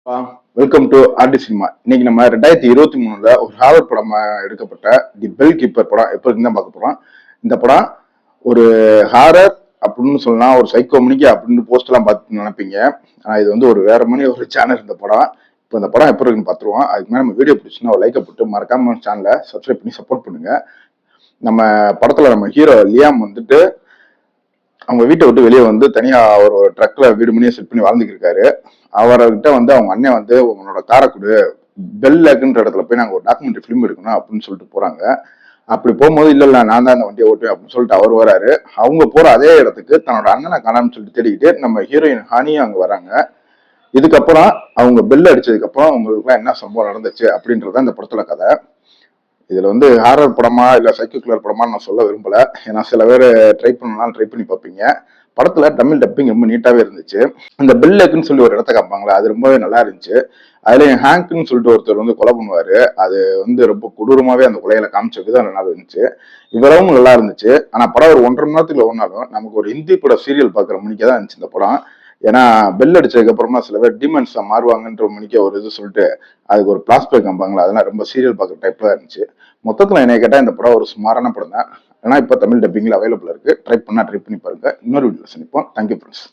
Welcome to RT cinema. இன்னைக்கு நம்ம 2023 ஒரு ஹாரர் படம் எடுக்கப்பட்ட தி பெல் கீப்பர் படம் எப்போ தான் பார்க்க போறோம். இந்த படம் ஒரு ஹாரர் அப்படின்னு சொல்லலாம், ஒரு சைக்கோமனிக்கு அப்படின்னு போஸ்ட் எல்லாம் பார்த்து நினைப்பீங்க. ஆனா இது வந்து ஒரு வேற மணி ஒரு சேனல் இந்த படம். இப்போ இந்த படம் எப்போ இருக்குன்னு பார்த்துருவோம். அதுக்கு மேலே நம்ம வீடியோ பிடிச்சுன்னா ஒரு லைக்கை போட்டு மறக்காம சேனலை சப்ஸ்கிரைப் பண்ணி சப்போர்ட் பண்ணுங்க. நம்ம படத்துல நம்ம ஹீரோ லியாம் வந்துட்டு அவங்க வீட்டை விட்டு வெளியே வந்து தனியா ஒரு ட்ரக்ல வீடு மணியை செட் பண்ணி வாழ்ந்துட்டு இருக்காரு. அவர்கிட்ட வந்து அவங்க அண்ணன் வந்து உங்களோட காரை கொடு, பெல் லேக்குன்ற இடத்துல போய் நாங்கள் ஒரு டாக்குமெண்ட்ரி ஃபிலிம் எடுக்கணும் அப்படின்னு சொல்லிட்டு போறாங்க. அப்படி போகும்போது இல்ல நான் தான் அந்த வண்டியை ஓட்டுவேன் அப்படின்னு சொல்லிட்டு அவர் வராரு. அவங்க போற அதே இடத்துக்கு தன்னோட அண்ணனை காணாமன்னு சொல்லிட்டு தேடிக்கிட்டு நம்ம ஹீரோயின் ஹானியும் அங்க வராங்க. இதுக்கப்புறம் அவங்க பெல் அடிச்சதுக்கு அப்புறம் அவங்களுக்கு என்ன சம்பவம் நடந்துச்சு அப்படின்றத இந்த படத்துல கதை. இதுல வந்து ஹாரர் படமா இல்ல சைக்கோ கில்லர் படமா நான் சொல்ல விரும்பல. ஏன்னா சில பேர் ட்ரை பண்ணி பார்ப்பீங்க. படத்துல தமிழ் டப்பிங் ரொம்ப நீட்டாவே இருந்துச்சு. அந்த பெல்லேக்குன்னு சொல்லி ஒரு இடத்த காப்பாங்களா, அது ரொம்பவே நல்லா இருந்துச்சு. அதுல ஹேங்க்னு சொல்லிட்டு ஒருத்தர் வந்து கொலை பண்ணுவாரு. அது வந்து ரொம்ப கொடூரமாவே அந்த கொலையில காமிச்ச விதம் நல்லா இருந்துச்சு. இவ்வளவும் நல்லா இருந்துச்சு. ஆனா படம் ஒரு 1.5 மணி நேரத்துக்கு ஓடினாலும் நமக்கு ஒரு ஹிந்தி பட சீரியல் பாக்குற மணிக்கே தான் இருந்துச்சு இந்த படம். ஏன்னா பெல் அடிச்சதுக்கு அப்புறமா சில பேர் டிமன்ஸா மாறுவாங்கன்ற மணிக்கே ஒரு இது சொல்லிட்டு அதுக்கு ஒரு பிளாஸ்பேக் காமிப்பாங்களா, அதெல்லாம் ரொம்ப சீரியல் பார்க்குற டைப்ல இருந்துச்சு. மொத்தத்துல என்ன கேட்டா இந்த படம் ஒரு சுமாரான படம் தான். ஆனா இப்ப தமிழ் டப்பிங்ல அவைலபிள் இருக்கு. ட்ரை பண்ணி பாருங்க. இன்னொரு வீடியோல சந்திப்போம். Thank you friends.